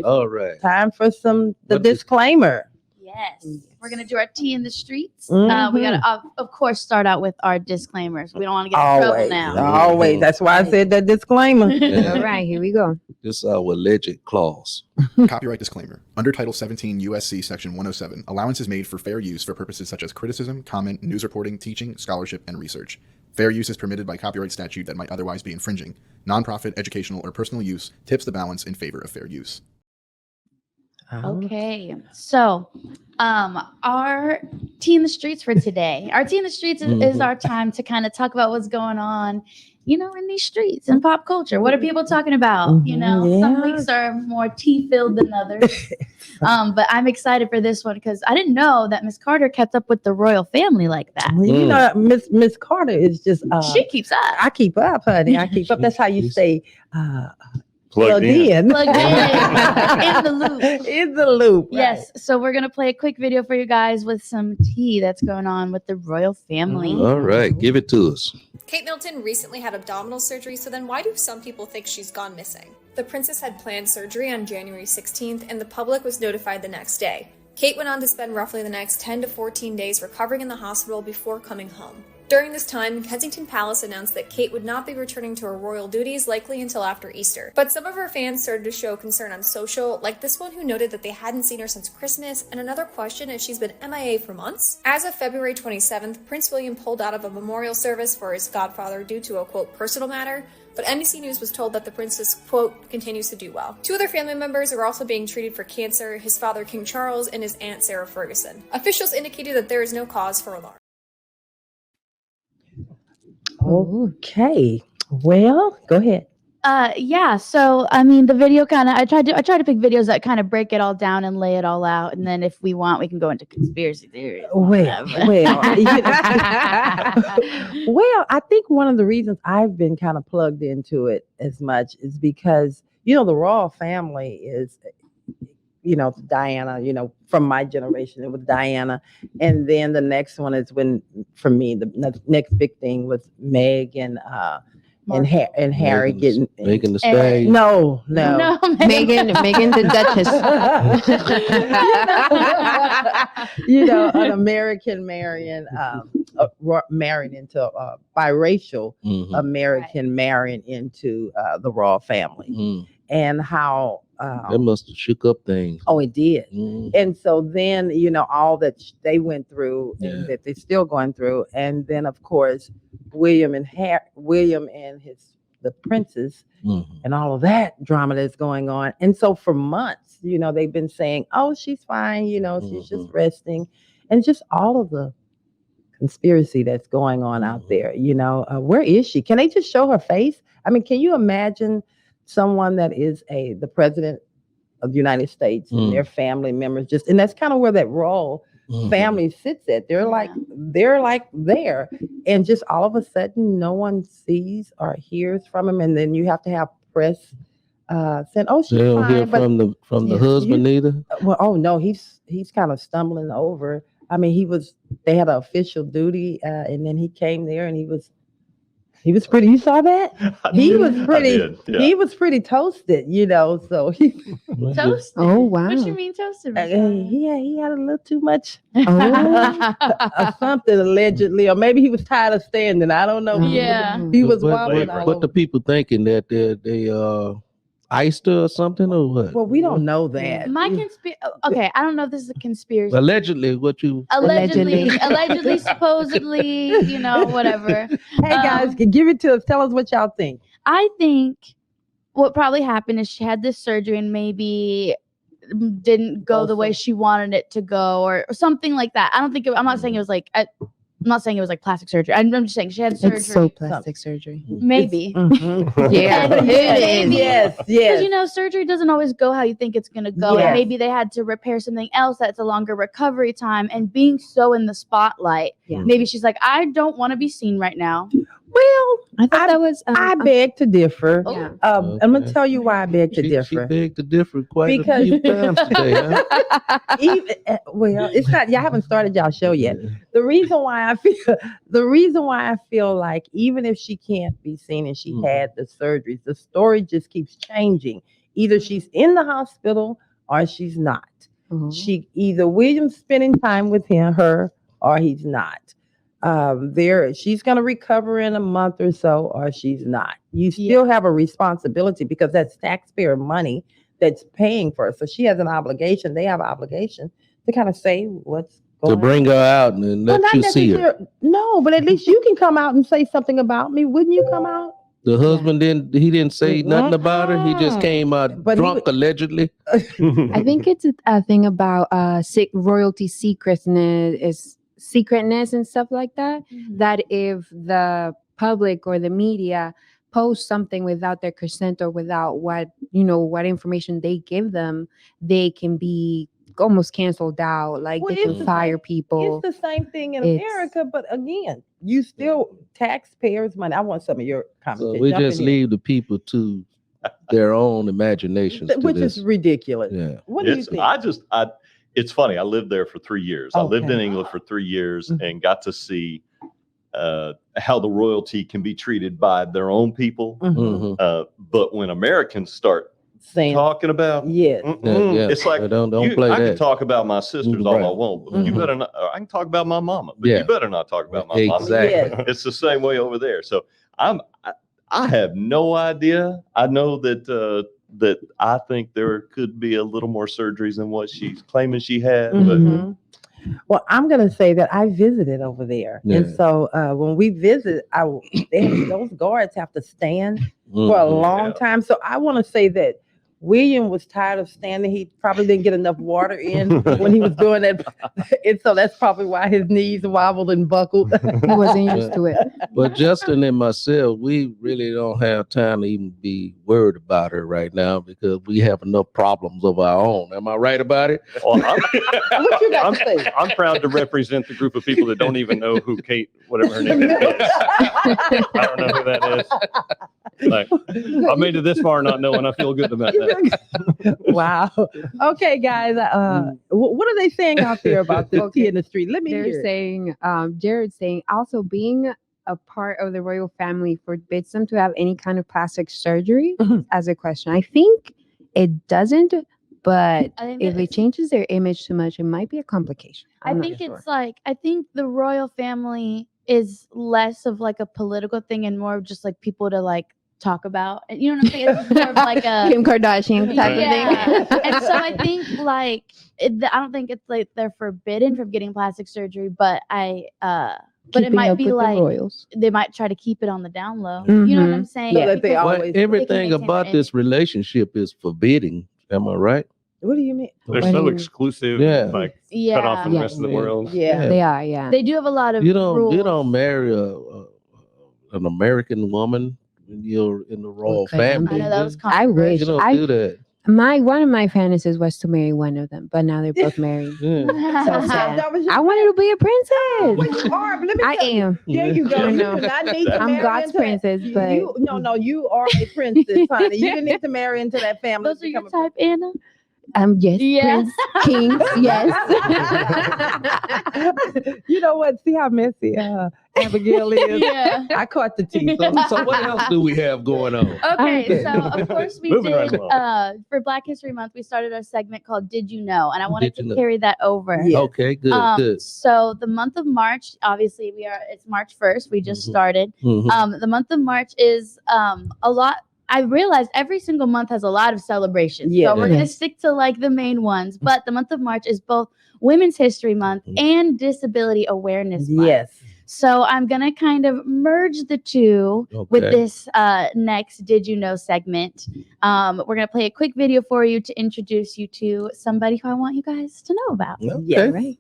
All right. Time for the What disclaimer. Yes. We're going to do our tea in the streets. Mhm. We got to, of course, start out with our disclaimers. We don't want to get in trouble Always, now. always. That's why I said that disclaimer. Yeah. All right, here we go. This is our alleged clause. Copyright disclaimer. Under Title 17 U.S.C. Section 107, allowance is made for fair use for purposes such as criticism, comment, news reporting, teaching, scholarship, and research. Fair use is permitted by copyright statute that might otherwise be infringing. Nonprofit, educational, or personal use tips the balance in favor of fair use. Okay, so our tea in the streets for today. Our tea in the streets is our time to kind of talk about what's going on, in these streets and pop culture. What are people talking about? Some weeks are more tea filled than others. But I'm excited for this one because I didn't know that Miss Carter kept up with the royal family like that. Miss Carter is just She keeps up. I keep up, honey. I keep up. That's how you say Plugged in. Plugged in the loop. In the loop. Yes. So we're gonna play a quick video for you guys with some tea that's going on with the royal family. All right. Give it to us. Kate Middleton recently had abdominal surgery, so then why do some people think she's gone missing? The princess had planned surgery on January 16th, and the public was notified the next day. Kate went on to spend roughly the next 10 to 14 days recovering in the hospital before coming home. During this time, Kensington Palace announced that Kate would not be returning to her royal duties likely until after Easter. But some of her fans started to show concern on social, like this one who noted that they hadn't seen her since Christmas, and another question if she's been MIA for months. As of February 27th, Prince William pulled out of a memorial service for his godfather due to a, quote, personal matter, but NBC News was told that the princess, quote, continues to do well. Two other family members are also being treated for cancer, his father King Charles and his aunt Sarah Ferguson. Officials indicated that there is no cause for alarm. Okay. Well, go ahead. So I mean the video I try to pick videos that kind of break it all down and lay it all out, and then if we want we can go into conspiracy theories. Well, I think one of the reasons I've been kind of plugged into it as much is because the royal family is Diana, from my generation, it was Diana. And then the next one is for me, the next big thing was Meg and Harry getting making the stage. No. Megan the Duchess. An American marrying into biracial American marrying into the royal family, and how that must have shook up things. Oh, it did. And so then, all that they went through and that they're still going through. And then, of course, William and the princess and all of that drama that's going on. And so for months, they've been saying, oh, she's fine. She's just resting. And just all of the conspiracy that's going on out there. Where is she? Can they just show her face? I mean, can you imagine someone that is the president of the United States and their family members and that's kind of where that royal family sits at. They're like there, and just all of a sudden no one sees or hears from him, and then you have to have press saying, "Oh, she's they don't fine." hear from the husband either. Well, oh no, he's kind of stumbling over. I mean, they had an official duty, and then he came there, and he was pretty. You saw that? He was pretty. I did, yeah. He was pretty toasted, So he Toasted? Oh wow. What you mean toasted? he had a little too much or something allegedly, or maybe he was tired of standing. I don't know. Yeah. He was What wobbling. what the people thinking that they iced her or something or what? Well, we don't know that. Okay, I don't know if this is a conspiracy. Allegedly, what you allegedly, supposedly, whatever. Hey guys, give it to us. Tell us what y'all think. I think what probably happened is she had this surgery and maybe didn't go the way she wanted it to go, or something like that. I'm not saying it was like I'm not saying it was like plastic surgery. I'm just saying she had surgery. It's so plastic surgery. Maybe. Yeah, it is. Yes. Because surgery doesn't always go how you think it's gonna go. Yes. And maybe they had to repair something else that's a longer recovery time. And being so in the spotlight, maybe she's like, I don't want to be seen right now. Well, I thought that was. I beg to differ. Yeah. I'm gonna tell you why I beg to differ. She begged to differ quite Because- a few times today. Huh? It's not. Y'all haven't started y'all show yet. The reason why I feel like even if she can't be seen and she had the surgeries, the story just keeps changing. either she's in the hospital or she's not. Either William's spending time with her or he's not. She's going to recover in a month or so, or she's not. You still have a responsibility because that's taxpayer money that's paying for it. So she has an obligation. They have an obligation to kind of say what's going on. To bring her out and let you see her. No, but at least you can come out and say something about me. Wouldn't you come out? The husband didn't say nothing about her. He just came out drunk, allegedly. I think it's a thing about royalty secretness and stuff like that. That if the public or the media post something without their consent or without what information they give them, they can be almost canceled out. Like they can fire people. It's the same thing in America, but again, you still taxpayers' money. I want some of your conversation. So we just leave the people to their own imaginations, which is ridiculous. Yeah. What do you think? It's funny. I lived there for 3 years. I lived in England for 3 years and got to see how the royalty can be treated by their own people. But when Americans start talking about, it's like don't play I that. can talk about my sisters all I want, but you better not. I can talk about my mama, but you better not talk about my mama. Exactly. It's the same way over there. So I have no idea. I know that I think there could be a little more surgeries than what she's claiming she had. But well, I'm going to say that I visited over there. And so when we visit, those guards have to stand for a long time. So I want to say that William was tired of standing. He probably didn't get enough water in when he was doing that. And so that's probably why his knees wobbled and buckled. He wasn't used to it. But Justin and myself, we really don't have time to even be worried about her right now because we have enough problems of our own. Am I right about it? Well, What you got to say? I'm proud to represent the group of people that don't even know who Kate, whatever her name is. I don't know who that is. Like, I made it this far not knowing. I feel good about that. Wow. Okay, guys. What are they saying out there about this tea in the street? Let me hear. They're saying, Jared's saying, also being a part of the royal family forbids them to have any kind of plastic surgery as a question. I think it doesn't, but if it changes their image too much, it might be a complication. I think the royal family is less of like a political thing and more of just like people to like talk about. You know what I'm saying? It's more of like a Kim Kardashian type of thing. And so I think I don't think it's like they're forbidden from getting plastic surgery, but but it might be like they might try to keep it on the down low. You know what I'm saying? So that they always everything about this relationship is forbidding. Am I right? What do you mean? They're so exclusive, like cut off from the rest of the world. Yeah, they are. Yeah, they do have a lot of rules. You don't marry an American woman when you're in the royal family. I know that was I wish. You don't do that. One of my fantasies was to marry one of them, but now they're both married. So sad. I wanted to be a princess. I am. There you go. You do not need to I'm God's princess, but you are a princess, honey. You didn't need to marry into that family. Those are your type, Anna? Yes, Prince, King, yes. You know what? See how messy Abigail is? Yeah. I caught the tea. So what else do we have going on? Okay, so of course we Moving did, right for Black History Month, we started our segment called Did You Know? And I wanted to carry that over. Yeah. Okay, good. So the month of March, obviously it's March 1st. We just started. The month of March is a lot. I realized every single month has a lot of celebrations. Yeah. So we're going to stick to like the main ones. But the month of March is both Women's History Month and Disability Awareness Month. Yes. So I'm going to kind of merge the two with this next Did You Know segment. We're going to play a quick video for you to introduce you to somebody who I want you guys to know about. Okay. Yeah, right.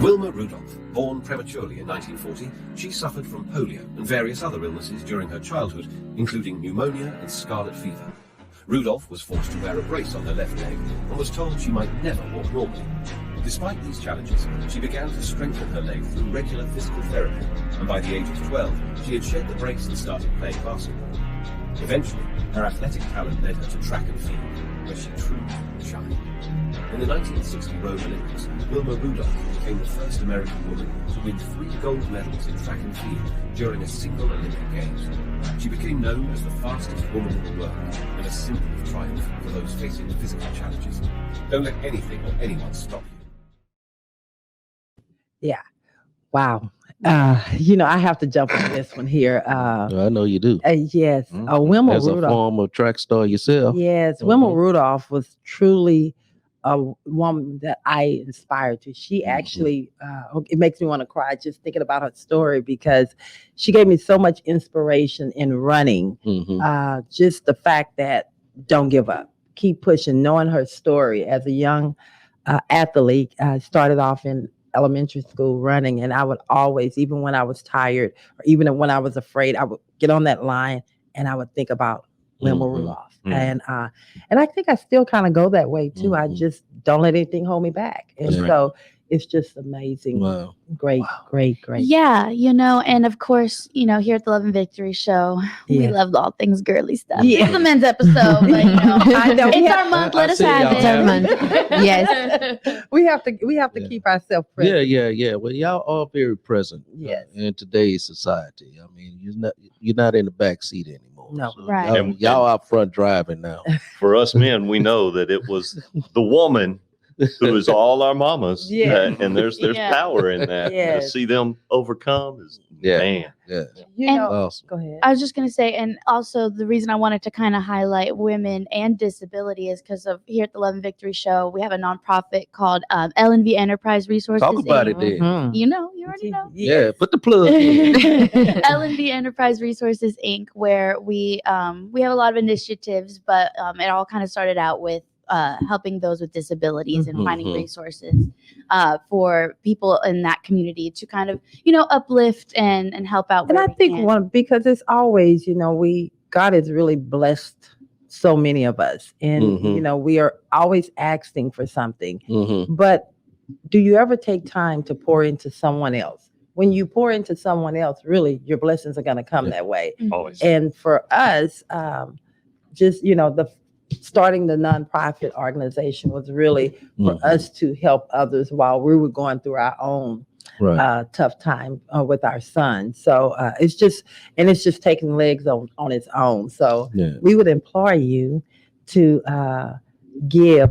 Wilma Rudolph, born prematurely in 1940, she suffered from polio and various other illnesses during her childhood, including pneumonia and scarlet fever. Rudolph was forced to wear a brace on her left leg and was told she might never walk normally. Despite these challenges, she began to strengthen her leg through regular physical therapy, and by the age of 12, she had shed the brace and started playing basketball. Eventually, her athletic talent led her to track and field, where she truly shined. In the 1960 Rome Olympics, Wilma Rudolph became the first American woman to win 3 gold medals in track and field during a single Olympic Games. She became known as the fastest woman in the world and a symbol of triumph for those facing physical challenges. Don't let anything or anyone stop you. Yeah. Wow. I have to jump on this one here. I know you do. Yes. Wilma As a Rudolph. former track star yourself. Yes. Wilma Rudolph was truly a woman that I inspired to. She actually, it makes me want to cry just thinking about her story because she gave me so much inspiration in running. Just the fact that don't give up, keep pushing, knowing her story as a young athlete. I started off in elementary school running, and I would always, even when I was tired or even when I was afraid, I would get on that line and I would think about Wilma Rudolph. And I think I still kind of go that way too. I just don't let anything hold me back. And so it's just amazing. Wow. Great. Yeah, and of course, here at the Love and Victory Show, we love all things girly stuff. Yeah. It's a men's episode, but I know. it's our month. Let us have It's our it. month. Yes. We have to keep ourselves present. Yeah. Well, y'all are very present in today's society. I mean, you're not in the back seat anymore. No. So Right. Y'all out front driving now. For us men, we know that it was the woman who is all our mamas. Yeah. And there's Yeah. power in that. Yes. To see them overcome is, man. Yeah. You know, Awesome. go ahead. I was just going to say, and also the reason I wanted to kind of highlight women and disability is because of here at the Love and Victory Show, we have a nonprofit called L&V Enterprise Resources. Talk about Inc. it then. You already know. Yeah, put the plug in. L&V Enterprise Resources Inc., where we have a lot of initiatives, but it all kind of started out with helping those with disabilities and finding resources for people in that community to kind of, uplift and help out. And I where we think can. because it's always, God has really blessed so many of us, and we are always asking for something. But do you ever take time to pour into someone else? When you pour into someone else, really, your blessings are going to come that way. Always. And for us, just starting the nonprofit organization was really for us to help others while we were going through our own tough time with our son. So it's just taking legs on its own. So we would implore you to give.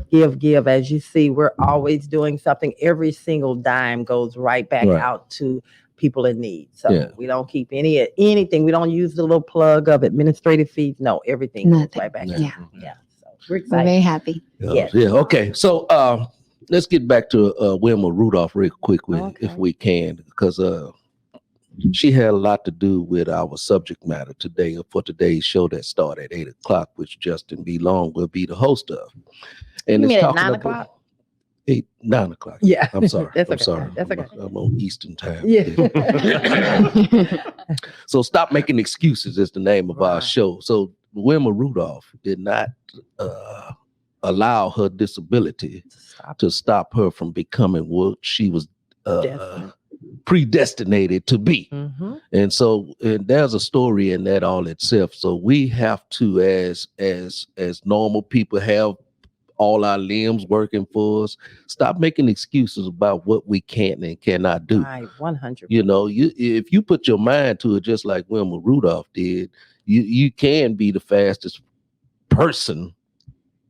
As you see, we're always doing something. Every single dime goes right back out to people in need. So we don't keep anything. We don't use the little plug of administrative fees. No, everything goes right back. Yeah. So we're We're excited. very happy. Yes. Yeah. Okay. So let's get back to Wilma Rudolph real quick, if we can, because she had a lot to do with our subject matter today for today's show that started at 8:00, which Justin B. Long will be the host of. And You mean at talking 9 about o'clock? 9 o'clock. Yeah. I'm sorry. That's I'm okay. sorry. That's okay. I'm on Eastern time. Yeah. So stop making excuses is the name of our Right. show. So Wilma Rudolph did not allow her disability to stop her from becoming what she was predestinated to be. And so there's a story in that all itself. So we have to, as normal people, have all our limbs working for us. Stop making excuses about what we can and cannot do. Right, 100%. If you put your mind to it, just like Wilma Rudolph did, you can be the fastest person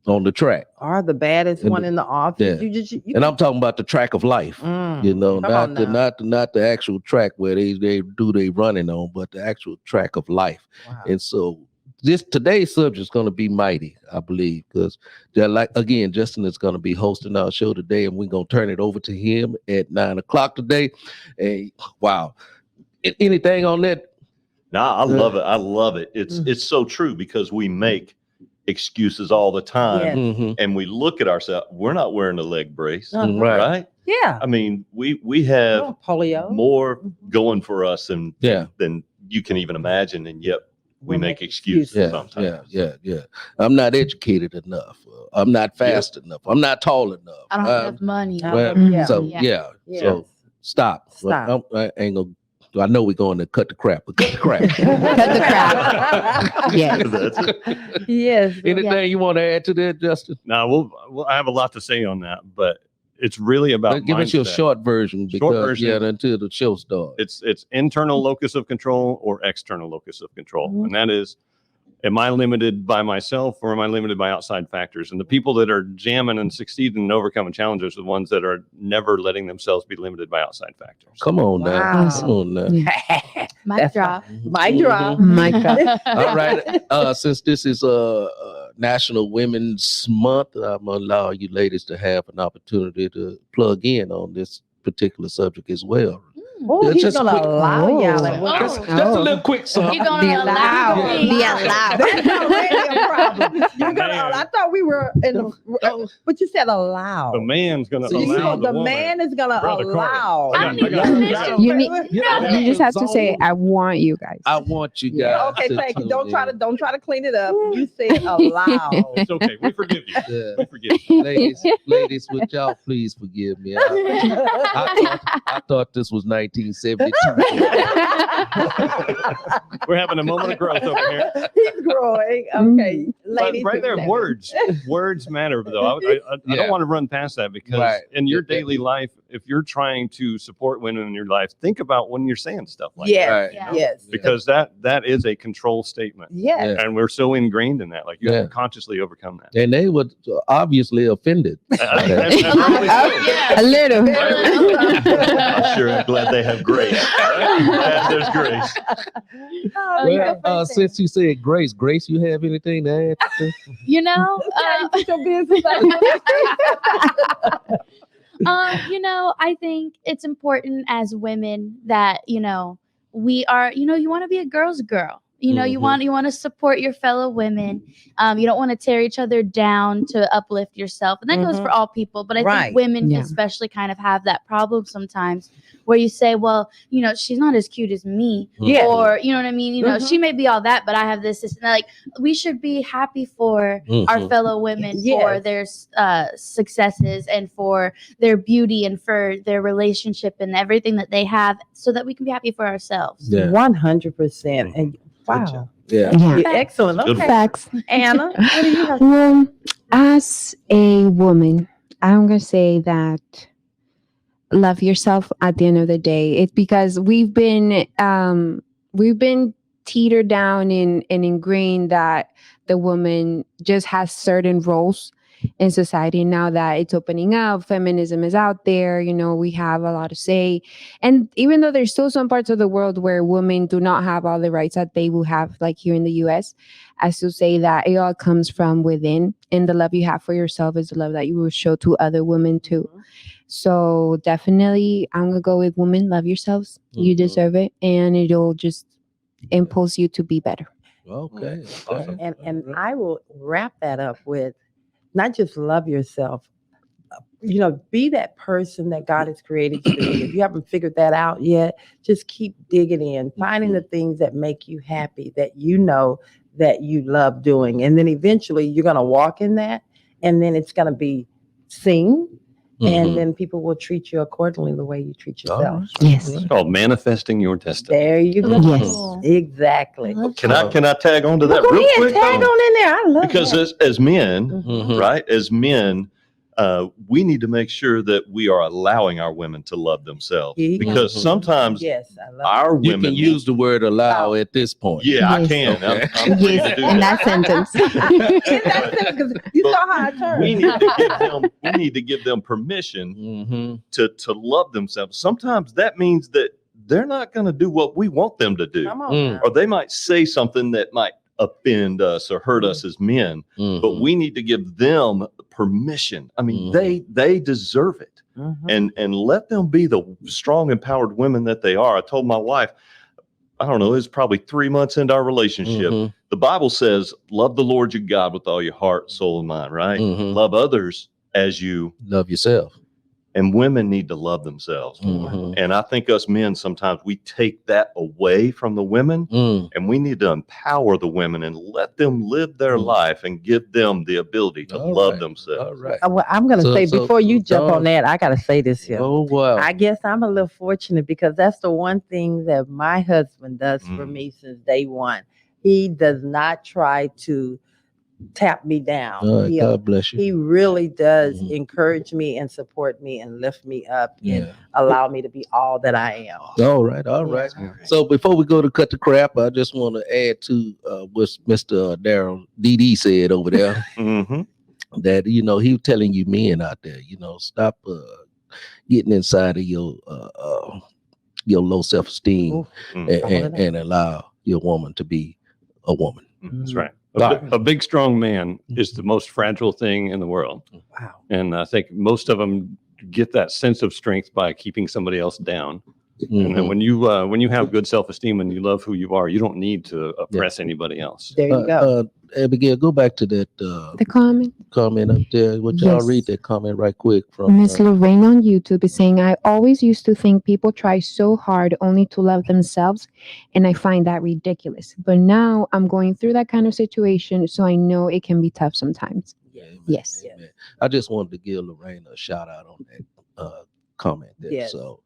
on the track, Or the baddest one in the office. Yeah. And I'm talking about the track of life. Not the actual track where they do their running on, but the actual track of life. Wow. And so today's subject is going to be mighty, I believe, because Justin is going to be hosting our show today, and we're going to turn it over to him at 9 o'clock today. And wow, anything on that? No, I love it. I love it. It's so true, because we make excuses all the time, and we look at ourselves. We're not wearing a leg brace, right? Yeah. I mean, we have polio more going for us than you can even imagine, and yet we make excuses sometimes. Yeah. I'm not educated enough. I'm not fast enough. I'm not tall enough. I don't have enough money. So stop. Stop. I ain't gonna I know we're going to cut the crap, but cut the crap. Cut the crap. Yes. That's it. Yes. Anything you want to add to that, Justin? No, I have a lot to say on that, but it's really about Give us your mindset. short version because version. until the show starts. It's internal locus of control or external locus of control. And that is, am I limited by myself or am I limited by outside factors? And the people that are jamming and succeeding and overcoming challenges are the ones that are never letting themselves be limited by outside factors. Come on now. Wow. Come on now. Mic drop. Mic drop. My God. All right. Since this is National Women's Month, I'm going to allow you ladies to have an opportunity to plug in on this particular subject as well. Oh, he's Just gonna quick- allow y'all. Like, Oh. Just a little quick something. You're gonna Be allow allowed. me. Be allowed. That's already a problem. You're gonna, I thought we were in the, but you said allow. The man's going to So you allow know, The the woman. man is gonna Brother allow. Carter. I need permission. You just have to say, I want you guys. I want you guys. Okay, to thank you. tune Don't try in. to clean it up. You said allow. It's okay. We forgive you. Yeah. We forgive you. Ladies, would y'all please forgive me? I thought this was 1972. We're having a moment of growth over here. He's growing. Okay, But ladies. right there, words matter, though. I Yeah. don't want to run past that because Right. in your Yeah. daily life, if you're trying to support women in your life, think about when you're saying stuff like Yes. Right. Yeah. Yes. that, because that is a control statement, Yes. and we're so ingrained in that. Like you have Yeah. to consciously overcome that. And they were obviously offended. A little. I'm sure I'm glad they have grace. Glad there's grace. Oh, yeah. Well, since you said Grace, you have anything to add? You know, Put your business out. I think it's important as women that, we are, you want to be a girl's girl. You Mhm. want to support your fellow women. You don't want to tear each other down to uplift yourself. And that goes Mhm. for all people. But I Right. think women Yeah. especially kind of have that problem sometimes where you say, well, she's not as cute as me. Yeah. Or, you know what I mean? Mhm. She may be all that, but I have this, and that. Like, we should be happy for our Mhm. fellow women for Yes. their successes and for their beauty and for their relationship and everything that they have so that we can be happy for ourselves. Yeah. 100%. And wow. Yeah. Yeah. You're excellent. Good Okay. Facts. Anna, what do you have? Well, as a woman, I'm gonna say that love yourself at the end of the day. It's because we've been teetered down and ingrained that the woman just has certain roles in society. Now that it's opening up, feminism is out there, we have a lot to say. And even though there's still some parts of the world where women do not have all the rights that they will have, like here in the US, I still say that it all comes from within. And the love you have for yourself is the love that you will show to other women too. So definitely, I'm going to go with women. Love yourselves. You Mhm. deserve it. And it'll just impulse you to be better. Okay. Awesome. And I will wrap that up with not just love yourself, be that person that God has created you to be. If you haven't figured that out yet, just keep digging in, finding the things that make you happy, that that you love doing. And then eventually you're going to walk in that, and then it's going to be seen. And Mhm. then people will treat you accordingly the way you treat All yourself. right. Yes. It's called manifesting your destiny. There you go. Yes. Exactly. Can I tag on to that Go real ahead, quick? tag though? on in there. I love Because that. as men, Mhm. right? As men, we need to make sure that we are allowing our women to love themselves. Yeah. Because Mhm. sometimes Yes, I love our You women can use the word allow at this point. Yeah, I Yes. can. Okay. I'm free to Yes, do in that. that sentence. You saw how I turned. We need to give them permission Mhm. to love themselves. Sometimes that means that they're not going to do what we want them to do, Come on. Mm. now. or they might say something that might offend us or hurt us as men. Mhm. But we need to give them permission. I mean, Mhm. they deserve it, Mhm. and let them be the strong, empowered women that they are. I told my wife, I don't know, it's probably 3 months into our relationship. Mhm. The Bible says, love the Lord your God with all your heart, soul, and mind, right? Mhm. Love others as you. Love yourself. and women need to love themselves more. Mhm. And I think us men, sometimes we take that away from the women, and we need to empower the women and let them live their life and give them the ability to All love right. themselves. All right. Well, I'm going to So- say, so- before you so jump Dawn- on that, I got to say this here. Oh, wow. I guess I'm a little fortunate because that's the one thing that my husband does for me since day one. He does not try to tap me down. All right, God bless you. He really does encourage me and support me and lift me up and allow me to be all that I am. All right, all right. So before we go to cut the crap, I just want to add to what Mr. Darryl DD said over there. That he was telling you men out there, stop getting inside of your low self-esteem and allow your woman to be a woman. That's right. A big, strong man is the most fragile thing in the world. Wow. And I think most of them get that sense of strength by keeping somebody else down. And then when you have good self-esteem and you love who you are, you don't need to oppress anybody else. There you go. Abigail, go back to that The comment up there. Would y'all Yes. read that comment right quick from Miss Lorraine on YouTube is saying, I always used to think people try so hard only to love themselves, and I find that ridiculous. But now I'm going through that kind of situation, so I know it can be tough sometimes. Yes. Amen. I just wanted to give Lorraine a shout out on that comment there. Yes. So